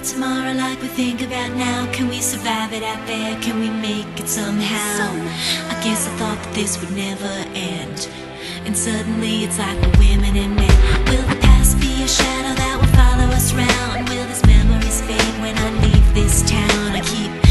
tomorrow like we think about now? Can we survive it out there? Can we make it somehow? I guess I thought that this would never end, and suddenly it's like we're women and men. Will the past be a shadow that will follow us round? Will these memories fade when I leave this town? I keep